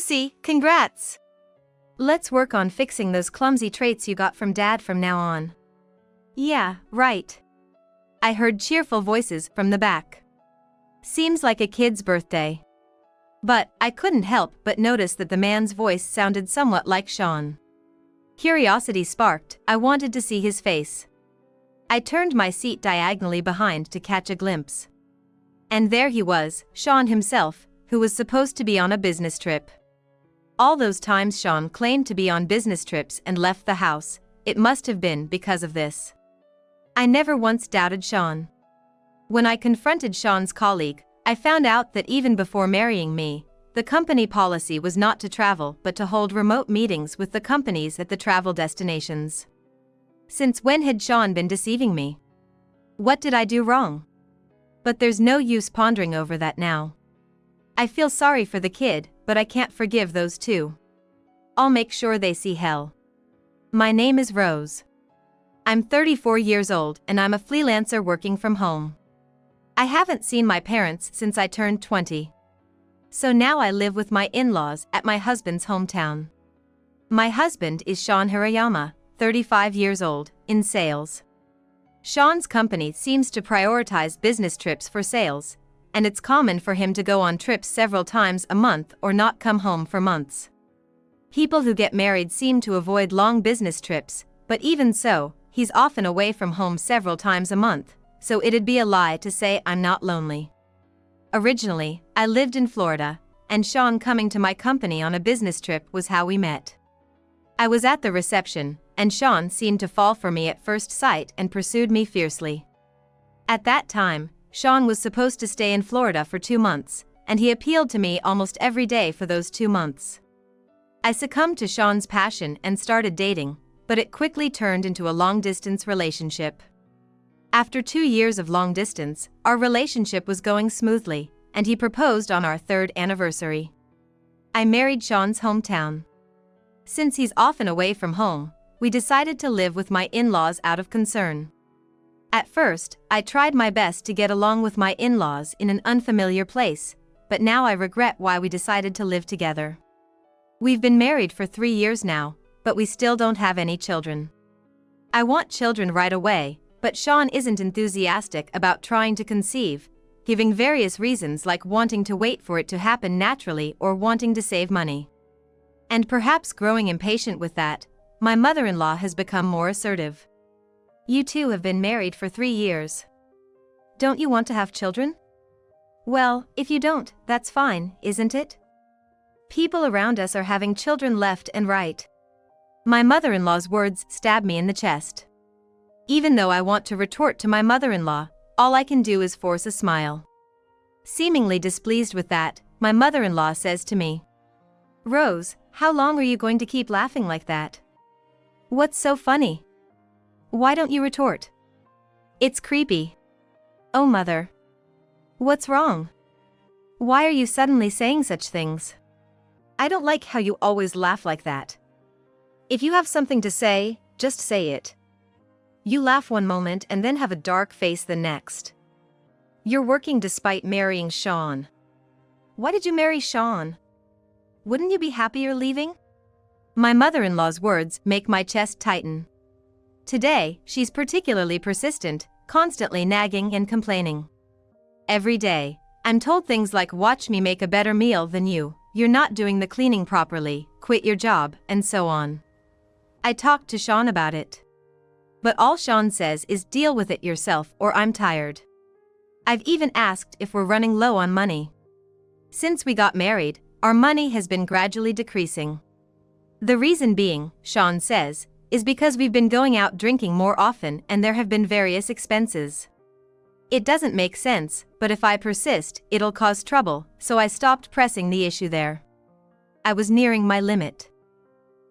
see, congrats! Let's work on fixing those clumsy traits you got from Dad from now on. Yeah, right. I heard cheerful voices from the back. Seems like a kid's birthday. But I couldn't help but notice that the man's voice sounded somewhat like Sean. Curiosity sparked, I wanted to see his face. I turned my seat diagonally behind to catch a glimpse. And there he was, Sean himself, who was supposed to be on a business trip. All those times Sean claimed to be on business trips and left the house, it must have been because of this. I never once doubted Sean. When I confronted Sean's colleague, I found out that even before marrying me, the company policy was not to travel but to hold remote meetings with the companies at the travel destinations. Since when had Sean been deceiving me? What did I do wrong? But there's no use pondering over that now. I feel sorry for the kid, but I can't forgive those two. I'll make sure they see hell. My name is Rose. I'm 34 years old and I'm a freelancer working from home. I haven't seen my parents since I turned 20. So now I live with my in-laws at my husband's hometown. My husband is Sean Hirayama, 35 years old, in sales. Sean's company seems to prioritize business trips for sales, and it's common for him to go on trips several times a month or not come home for months. People who get married seem to avoid long business trips, but even so, he's often away from home several times a month, so it'd be a lie to say I'm not lonely. Originally, I lived in Florida, and Sean coming to my company on a business trip was how we met. I was at the reception, and Sean seemed to fall for me at first sight and pursued me fiercely. At that time, Sean was supposed to stay in Florida for 2 months, and he appealed to me almost every day for those 2 months. I succumbed to Sean's passion and started dating, but it quickly turned into a long-distance relationship. After 2 years of long distance, our relationship was going smoothly, and he proposed on our 3rd anniversary. I married Sean's hometown. Since he's often away from home, we decided to live with my in-laws out of concern. At first, I tried my best to get along with my in-laws in an unfamiliar place, but now I regret why we decided to live together. We've been married for 3 years now, but we still don't have any children. I want children right away, but Sean isn't enthusiastic about trying to conceive, giving various reasons like wanting to wait for it to happen naturally or wanting to save money. And perhaps growing impatient with that, my mother-in-law has become more assertive. You two have been married for 3 years. Don't you want to have children? Well, if you don't, that's fine, isn't it? People around us are having children left and right. My mother-in-law's words stab me in the chest. Even though I want to retort to my mother-in-law, all I can do is force a smile. Seemingly displeased with that, my mother-in-law says to me, "Rose, how long are you going to keep laughing like that? What's so funny? Why don't you retort? It's creepy." Oh mother. What's wrong? Why are you suddenly saying such things? I don't like how you always laugh like that. If you have something to say, just say it. You laugh one moment and then have a dark face the next. You're working despite marrying Sean. Why did you marry Sean? Wouldn't you be happier leaving? My mother-in-law's words make my chest tighten. Today, she's particularly persistent, constantly nagging and complaining. Every day, I'm told things like watch me make a better meal than you, you're not doing the cleaning properly, quit your job, and so on. I talked to Sean about it. But all Sean says is deal with it yourself or I'm tired. I've even asked if we're running low on money. Since we got married, our money has been gradually decreasing. The reason being, Sean says, is because we've been going out drinking more often and there have been various expenses. It doesn't make sense, but if I persist, it'll cause trouble, so I stopped pressing the issue there. I was nearing my limit.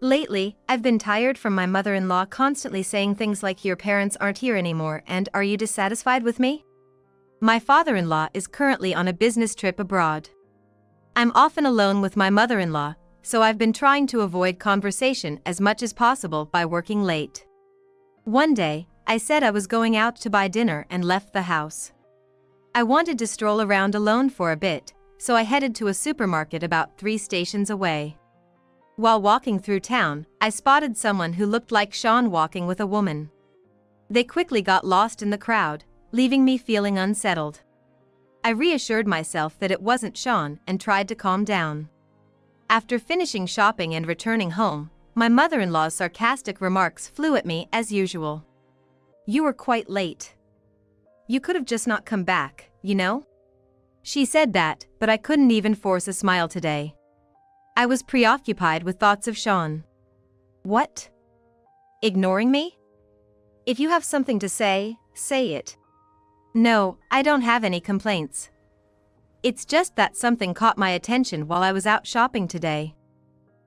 Lately, I've been tired from my mother-in-law constantly saying things like your parents aren't here anymore and are you dissatisfied with me? My father-in-law is currently on a business trip abroad. I'm often alone with my mother-in-law, so I've been trying to avoid conversation as much as possible by working late. One day, I said I was going out to buy dinner and left the house. I wanted to stroll around alone for a bit, so I headed to a supermarket about 3 stations away. While walking through town, I spotted someone who looked like Sean walking with a woman. They quickly got lost in the crowd, leaving me feeling unsettled. I reassured myself that it wasn't Sean and tried to calm down. After finishing shopping and returning home, my mother-in-law's sarcastic remarks flew at me as usual. "You were quite late. You could have just not come back, you know?" She said that, but I couldn't even force a smile today. I was preoccupied with thoughts of Sean. What? Ignoring me? If you have something to say, say it. No, I don't have any complaints. It's just that something caught my attention while I was out shopping today.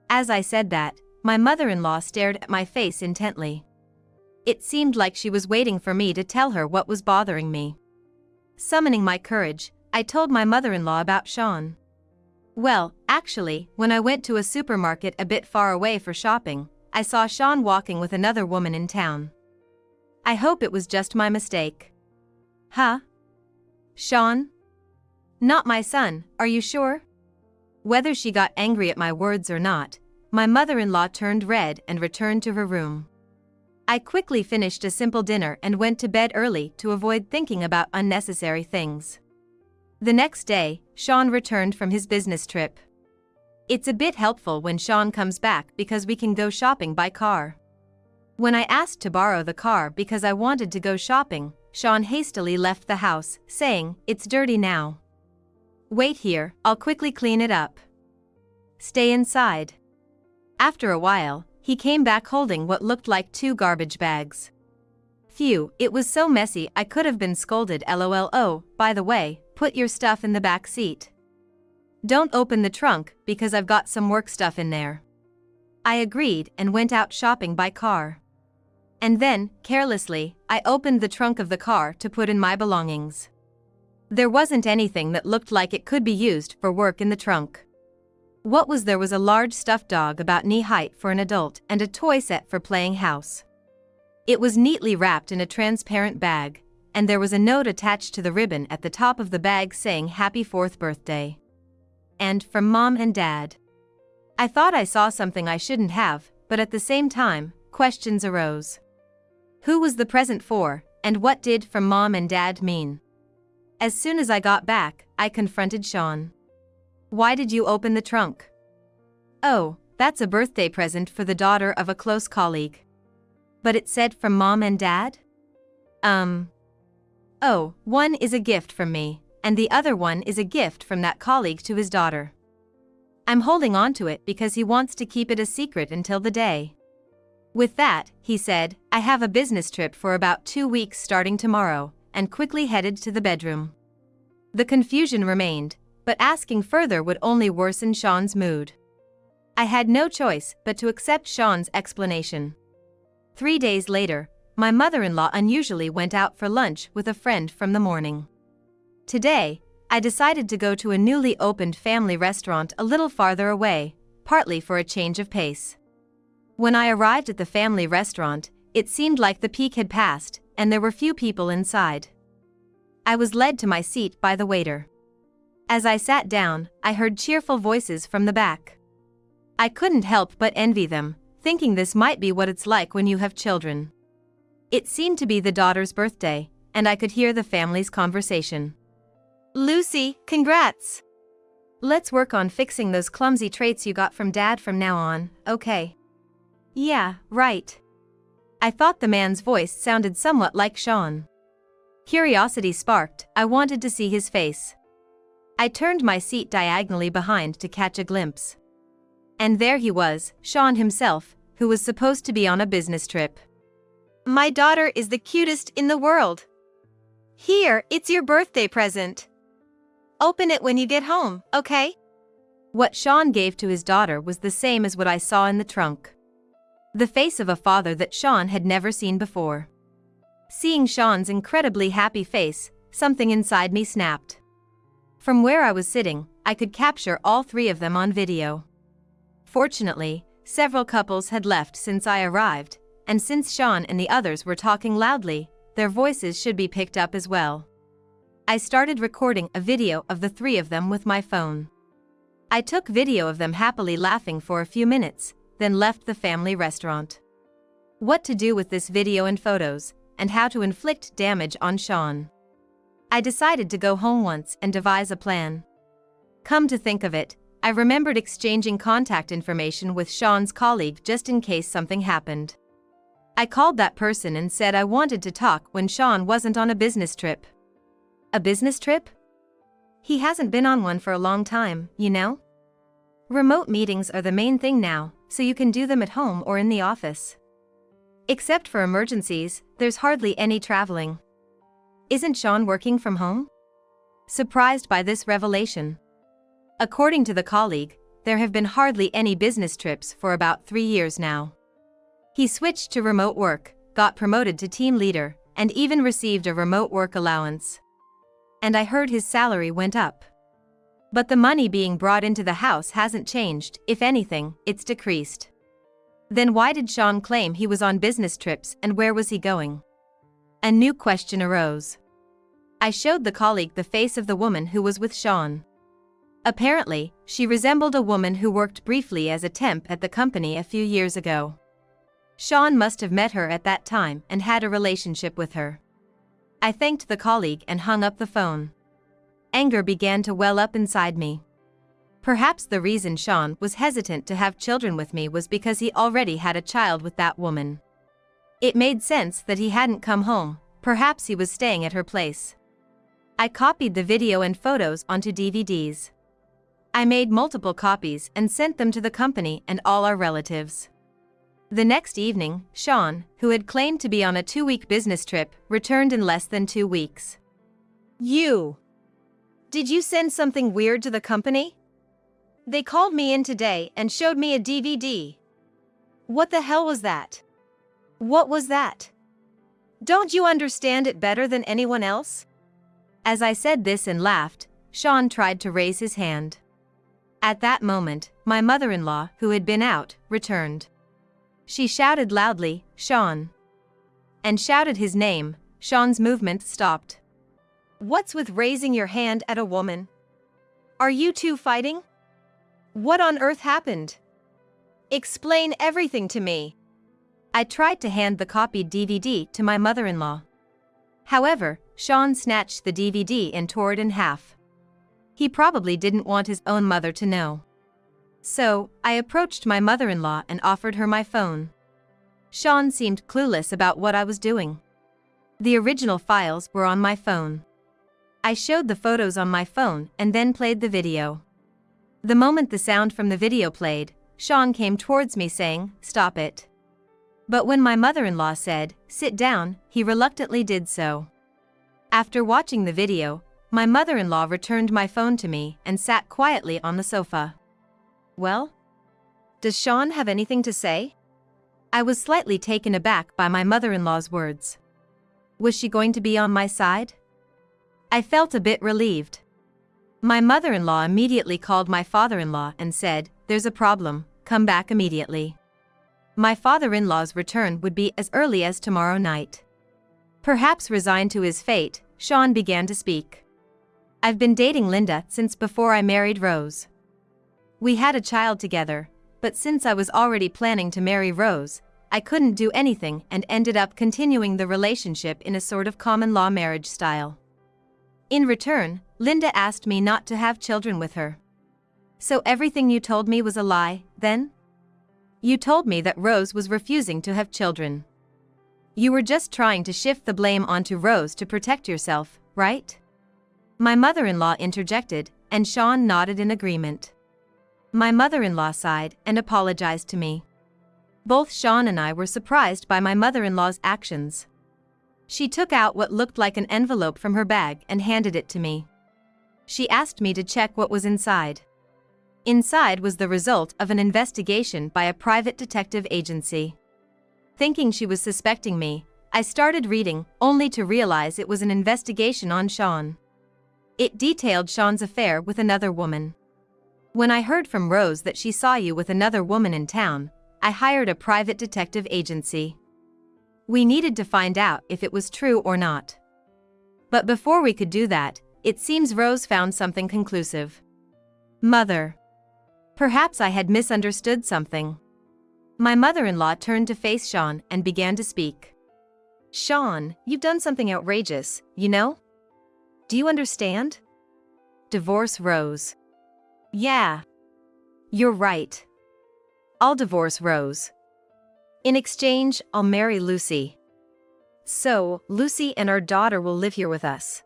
As I said that, my mother-in-law stared at my face intently. It seemed like she was waiting for me to tell her what was bothering me. Summoning my courage, I told my mother-in-law about Sean. Well, actually, when I went to a supermarket a bit far away for shopping, I saw Sean walking with another woman in town. I hope it was just my mistake. Huh? Sean? Not my son, are you sure? Whether she got angry at my words or not, my mother-in-law turned red and returned to her room. I quickly finished a simple dinner and went to bed early to avoid thinking about unnecessary things. The next day, Sean returned from his business trip. It's a bit helpful when Sean comes back because we can go shopping by car. When I asked to borrow the car because I wanted to go shopping, Sean hastily left the house, saying, "It's dirty now. Wait here, I'll quickly clean it up. Stay inside." After a while, he came back holding what looked like 2 garbage bags. Phew, it was so messy I could have been scolded. LOL. Oh, by the way, put your stuff in the back seat. Don't open the trunk because I've got some work stuff in there. I agreed and went out shopping by car. And then, carelessly, I opened the trunk of the car to put in my belongings. There wasn't anything that looked like it could be used for work in the trunk. What was there was a large stuffed dog about knee height for an adult and a toy set for playing house. It was neatly wrapped in a transparent bag, and there was a note attached to the ribbon at the top of the bag saying "Happy 4th birthday." And from Mom and Dad. I thought I saw something I shouldn't have, but at the same time, questions arose. Who was the present for, and what did "from Mom and Dad" mean? As soon as I got back, I confronted Sean. "Why did you open the trunk?" "Oh, that's a birthday present for the daughter of a close colleague." "But it said "from Mom and Dad"? Oh, one is a gift from me, and the other one is a gift from that colleague to his daughter. I'm holding on to it because he wants to keep it a secret until the day." With that, he said, "I have a business trip for about 2 weeks starting tomorrow," and quickly headed to the bedroom. The confusion remained, but asking further would only worsen Sean's mood. I had no choice but to accept Sean's explanation. 3 days later, my mother-in-law unusually went out for lunch with a friend from the morning. Today, I decided to go to a newly opened family restaurant a little farther away, partly for a change of pace. When I arrived at the family restaurant, it seemed like the peak had passed, and there were few people inside. I was led to my seat by the waiter. As I sat down, I heard cheerful voices from the back. I couldn't help but envy them, thinking this might be what it's like when you have children. It seemed to be the daughter's birthday, and I could hear the family's conversation. "Lucy, congrats! Let's work on fixing those clumsy traits you got from Dad from now on, okay?" "Yeah, right." I thought the man's voice sounded somewhat like Sean. Curiosity sparked, I wanted to see his face. I turned my seat diagonally behind to catch a glimpse. And there he was, Sean himself, who was supposed to be on a business trip. "My daughter is the cutest in the world. Here, it's your birthday present. Open it when you get home, okay?" What Sean gave to his daughter was the same as what I saw in the trunk. The face of a father that Sean had never seen before. Seeing Sean's incredibly happy face, something inside me snapped. From where I was sitting, I could capture all 3 of them on video. Fortunately, several couples had left since I arrived, and since Sean and the others were talking loudly, their voices should be picked up as well. I started recording a video of the three of them with my phone. I took video of them happily laughing for a few minutes, then left the family restaurant. What to do with this video and photos, and how to inflict damage on Sean. I decided to go home once and devise a plan. Come to think of it, I remembered exchanging contact information with Sean's colleague just in case something happened. I called that person and said I wanted to talk when Sean wasn't on a business trip. A business trip? He hasn't been on one for a long time, you know? Remote meetings are the main thing now, so you can do them at home or in the office. Except for emergencies, there's hardly any traveling. Isn't Sean working from home? Surprised by this revelation. According to the colleague, there have been hardly any business trips for about 3 years now. He switched to remote work, got promoted to team leader, and even received a remote work allowance. And I heard his salary went up. But the money being brought into the house hasn't changed, if anything, it's decreased. Then why did Sean claim he was on business trips and where was he going? A new question arose. I showed the colleague the face of the woman who was with Sean. Apparently, she resembled a woman who worked briefly as a temp at the company a few years ago. Sean must have met her at that time and had a relationship with her. I thanked the colleague and hung up the phone. Anger began to well up inside me. Perhaps the reason Sean was hesitant to have children with me was because he already had a child with that woman. It made sense that he hadn't come home, perhaps he was staying at her place. I copied the video and photos onto DVDs. I made multiple copies and sent them to the company and all our relatives. The next evening, Sean, who had claimed to be on a 2-week business trip, returned in less than 2 weeks. Did you send something weird to the company? They called me in today and showed me a DVD. What the hell was that? What was that? Don't you understand it better than anyone else? As I said this and laughed, Sean tried to raise his hand. At that moment, my mother-in-law, who had been out, returned. She shouted loudly, "Sean!" and shouted his name. Sean's movement stopped. What's with raising your hand at a woman? Are you two fighting? What on earth happened? Explain everything to me. I tried to hand the copied DVD to my mother-in-law. However, Sean snatched the DVD and tore it in half. He probably didn't want his own mother to know. So, I approached my mother-in-law and offered her my phone. Sean seemed clueless about what I was doing. The original files were on my phone. I showed the photos on my phone and then played the video. The moment the sound from the video played, Sean came towards me saying, "Stop it." But when my mother-in-law said, "Sit down," he reluctantly did so. After watching the video, my mother-in-law returned my phone to me and sat quietly on the sofa. Well? Does Sean have anything to say? I was slightly taken aback by my mother-in-law's words. Was she going to be on my side? I felt a bit relieved. My mother-in-law immediately called my father-in-law and said, "There's a problem, come back immediately." My father-in-law's return would be as early as tomorrow night. Perhaps resigned to his fate, Sean began to speak. I've been dating Linda since before I married Rose. We had a child together, but since I was already planning to marry Rose, I couldn't do anything and ended up continuing the relationship in a sort of common law marriage style. In return, Linda asked me not to have children with her. So everything you told me was a lie, then? You told me that Rose was refusing to have children. You were just trying to shift the blame onto Rose to protect yourself, right? My mother-in-law interjected, and Sean nodded in agreement. My mother-in-law sighed and apologized to me. Both Sean and I were surprised by my mother-in-law's actions. She took out what looked like an envelope from her bag and handed it to me. She asked me to check what was inside. Inside was the result of an investigation by a private detective agency. Thinking she was suspecting me, I started reading, only to realize it was an investigation on Sean. It detailed Sean's affair with another woman. When I heard from Rose that she saw you with another woman in town, I hired a private detective agency. We needed to find out if it was true or not. But before we could do that, it seems Rose found something conclusive. Mother. Perhaps I had misunderstood something. My mother-in-law turned to face Sean and began to speak. Sean, you've done something outrageous, you know? Do you understand? Divorce Rose. Yeah. You're right. I'll divorce Rose. In exchange, I'll marry Lucy. So, Lucy and our daughter will live here with us.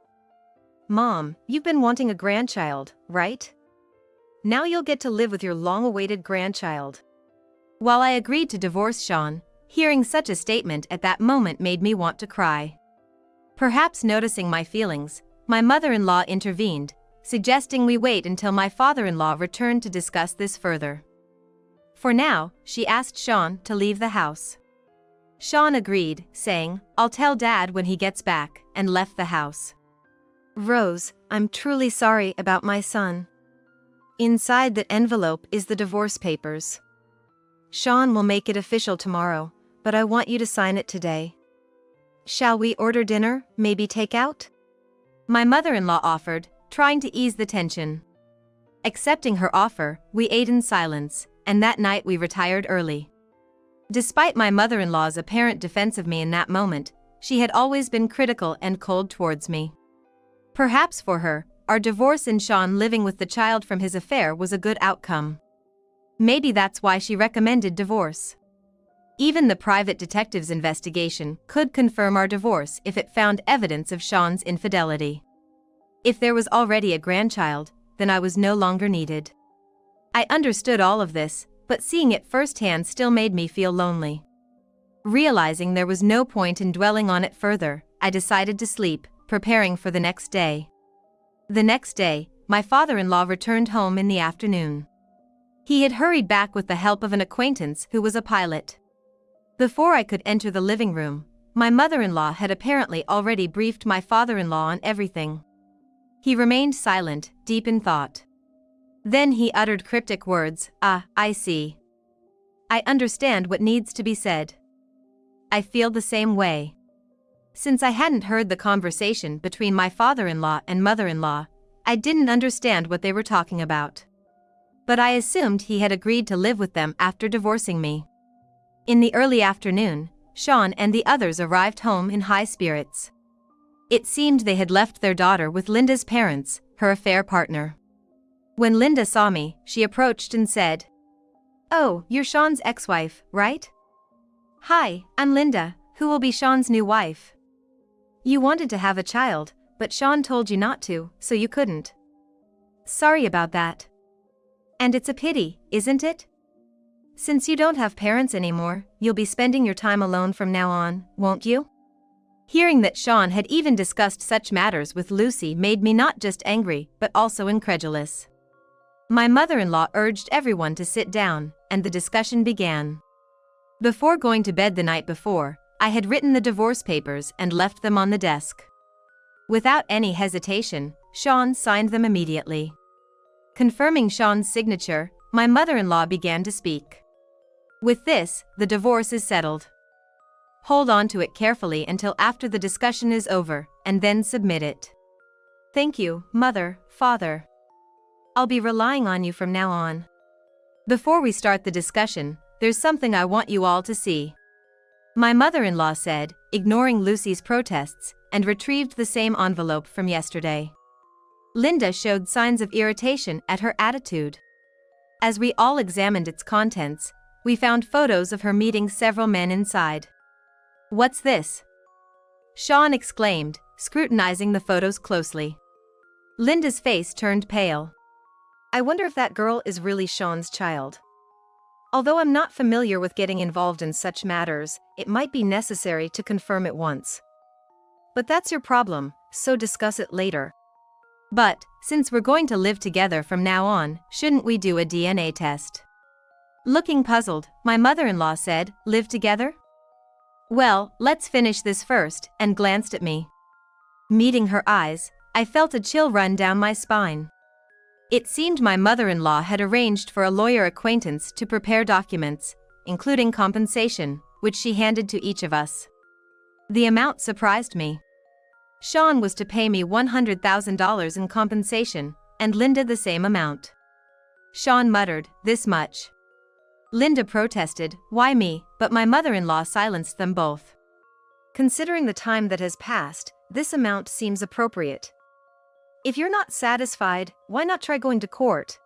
Mom, you've been wanting a grandchild, right? Now you'll get to live with your long-awaited grandchild. While I agreed to divorce Sean, hearing such a statement at that moment made me want to cry. Perhaps noticing my feelings, my mother-in-law intervened, suggesting we wait until my father-in-law returned to discuss this further. For now, she asked Sean to leave the house. Sean agreed, saying, "I'll tell Dad when he gets back," and left the house. Rose, I'm truly sorry about my son. Inside the envelope is the divorce papers. Sean will make it official tomorrow, but I want you to sign it today. Shall we order dinner, maybe takeout? My mother-in-law offered, trying to ease the tension. Accepting her offer, we ate in silence, and that night we retired early. Despite my mother-in-law's apparent defense of me in that moment, she had always been critical and cold towards me. Perhaps for her, our divorce and Sean living with the child from his affair was a good outcome. Maybe that's why she recommended divorce. Even the private detective's investigation could confirm our divorce if it found evidence of Sean's infidelity. If there was already a grandchild, then I was no longer needed. I understood all of this, but seeing it firsthand still made me feel lonely. Realizing there was no point in dwelling on it further, I decided to sleep, preparing for the next day. The next day, my father-in-law returned home in the afternoon. He had hurried back with the help of an acquaintance who was a pilot. Before I could enter the living room, my mother-in-law had apparently already briefed my father-in-law on everything. He remained silent, deep in thought. Then he uttered cryptic words, I see. I understand what needs to be said. I feel the same way. Since I hadn't heard the conversation between my father-in-law and mother-in-law, I didn't understand what they were talking about. But I assumed he had agreed to live with them after divorcing me. In the early afternoon, Sean and the others arrived home in high spirits. It seemed they had left their daughter with Linda's parents, her affair partner. When Linda saw me, she approached and said, "Oh, you're Sean's ex-wife, right?" "Hi, I'm Linda, who will be Sean's new wife. You wanted to have a child, but Sean told you not to, so you couldn't. Sorry about that. And it's a pity, isn't it? Since you don't have parents anymore, you'll be spending your time alone from now on, won't you?" Hearing that Sean had even discussed such matters with Lucy made me not just angry, but also incredulous. My mother-in-law urged everyone to sit down, and the discussion began. Before going to bed the night before, I had written the divorce papers and left them on the desk. Without any hesitation, Sean signed them immediately. Confirming Sean's signature, my mother-in-law began to speak. "With this, the divorce is settled. Hold on to it carefully until after the discussion is over, and then submit it. Thank you, Mother, Father. I'll be relying on you from now on. Before we start the discussion, there's something I want you all to see." My mother-in-law said, ignoring Lucy's protests, and retrieved the same envelope from yesterday. Linda showed signs of irritation at her attitude. As we all examined its contents, we found photos of her meeting several men inside. "What's this?" Sean exclaimed, scrutinizing the photos closely. Linda's face turned pale. "I wonder if that girl is really Sean's child. Although I'm not familiar with getting involved in such matters, it might be necessary to confirm it once. But that's your problem, so discuss it later. But, since we're going to live together from now on, shouldn't we do a DNA test?" Looking puzzled, my mother-in-law said, "Live together? Well, let's finish this first," and glanced at me. Meeting her eyes, I felt a chill run down my spine. It seemed my mother-in-law had arranged for a lawyer acquaintance to prepare documents, including compensation, which she handed to each of us. The amount surprised me. Sean was to pay me $100,000 in compensation, and Linda the same amount. Sean muttered, "This much." Linda protested, "Why me?" but my mother-in-law silenced them both. Considering the time that has passed, this amount seems appropriate. If you're not satisfied, why not try going to court?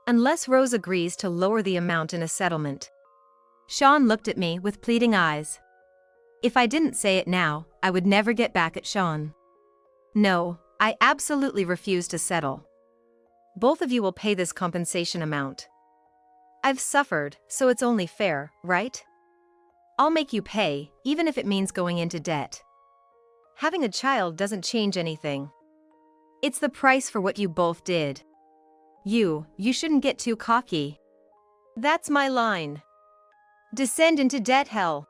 Unless Rose agrees to lower the amount in a settlement. Sean looked at me with pleading eyes. If I didn't say it now, I would never get back at Sean. No, I absolutely refuse to settle. Both of you will pay this compensation amount. I've suffered, so it's only fair, right? I'll make you pay, even if it means going into debt. Having a child doesn't change anything. It's the price for what you both did. You shouldn't get too cocky. That's my line. Descend into debt hell.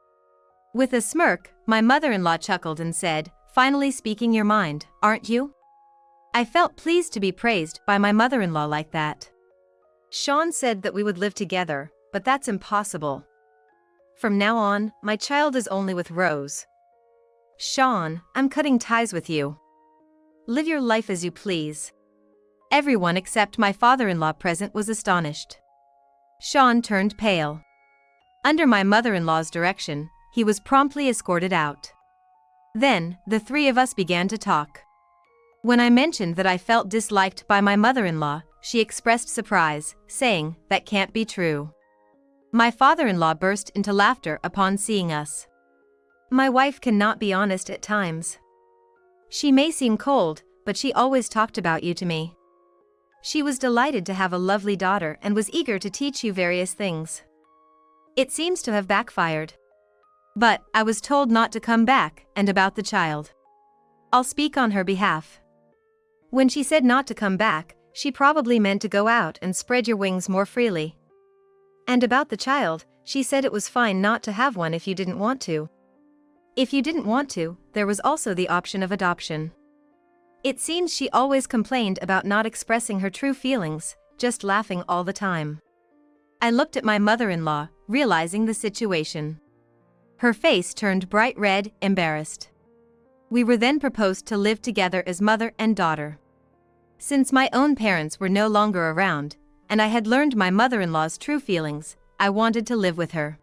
With a smirk, my mother-in-law chuckled and said, "Finally speaking your mind, aren't you?" I felt pleased to be praised by my mother-in-law like that. Sean said that we would live together, but that's impossible. From now on, my child is only with Rose. Sean, I'm cutting ties with you. Live your life as you please. Everyone except my father-in-law present was astonished. Sean turned pale. Under my mother-in-law's direction, he was promptly escorted out. Then, the three of us began to talk. When I mentioned that I felt disliked by my mother-in-law, she expressed surprise, saying, "That can't be true." My father-in-law burst into laughter upon seeing us. My wife cannot be honest at times. She may seem cold, but she always talked about you to me. She was delighted to have a lovely daughter and was eager to teach you various things. It seems to have backfired. But I was told not to come back, and about the child. I'll speak on her behalf. When she said not to come back, she probably meant to go out and spread your wings more freely. And about the child, she said it was fine not to have one if you didn't want to. If you didn't want to, there was also the option of adoption. It seems she always complained about not expressing her true feelings, just laughing all the time. I looked at my mother-in-law, realizing the situation. Her face turned bright red, embarrassed. We were then proposed to live together as mother and daughter. Since my own parents were no longer around, and I had learned my mother-in-law's true feelings, I wanted to live with her.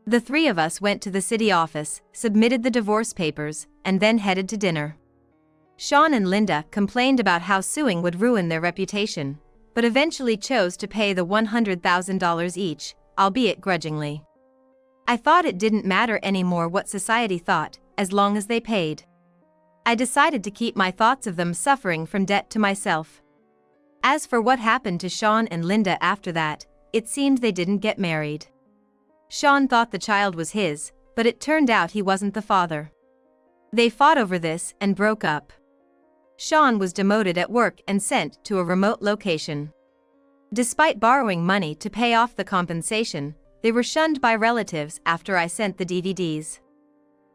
The three of us went to the city office, submitted the divorce papers, and then headed to dinner. Sean and Linda complained about how suing would ruin their reputation, but eventually chose to pay the $100,000 each, albeit grudgingly. I thought it didn't matter anymore what society thought, as long as they paid. I decided to keep my thoughts of them suffering from debt to myself. As for what happened to Sean and Linda after that, it seemed they didn't get married. Sean thought the child was his, but it turned out he wasn't the father. They fought over this and broke up. Sean was demoted at work and sent to a remote location. Despite borrowing money to pay off the compensation, they were shunned by relatives after I sent the DVDs.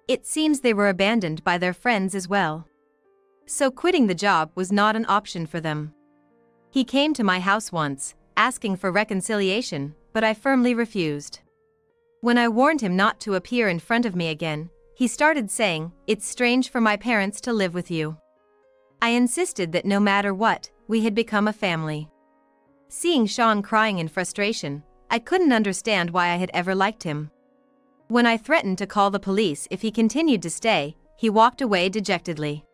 It seems they were abandoned by their friends as well. So quitting the job was not an option for them. He came to my house once, asking for reconciliation, but I firmly refused. When I warned him not to appear in front of me again, he started saying, "It's strange for my parents to live with you." I insisted that no matter what, we had become a family. Seeing Sean crying in frustration, I couldn't understand why I had ever liked him. When I threatened to call the police if he continued to stay, he walked away dejectedly.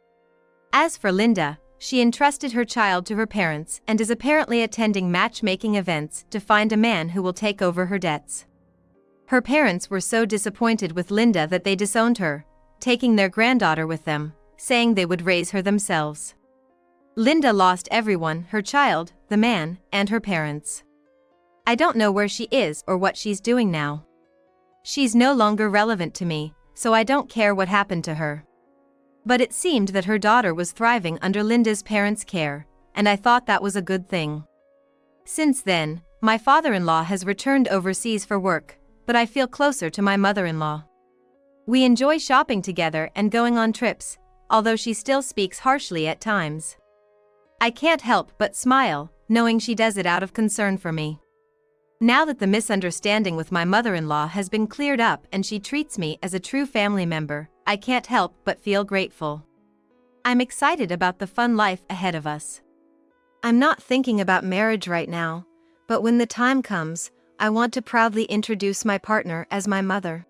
As for Linda, she entrusted her child to her parents and is apparently attending matchmaking events to find a man who will take over her debts. Her parents were so disappointed with Linda that they disowned her, taking their granddaughter with them, saying they would raise her themselves. Linda lost everyone, her child, the man, and her parents. I don't know where she is or what she's doing now. She's no longer relevant to me, so I don't care what happened to her. But it seemed that her daughter was thriving under Linda's parents' care, and I thought that was a good thing. Since then, my father-in-law has returned overseas for work, but I feel closer to my mother-in-law. We enjoy shopping together and going on trips, although she still speaks harshly at times. I can't help but smile, knowing she does it out of concern for me. Now that the misunderstanding with my mother-in-law has been cleared up and she treats me as a true family member, I can't help but feel grateful. I'm excited about the fun life ahead of us. I'm not thinking about marriage right now, but when the time comes, I want to proudly introduce my partner as my mother.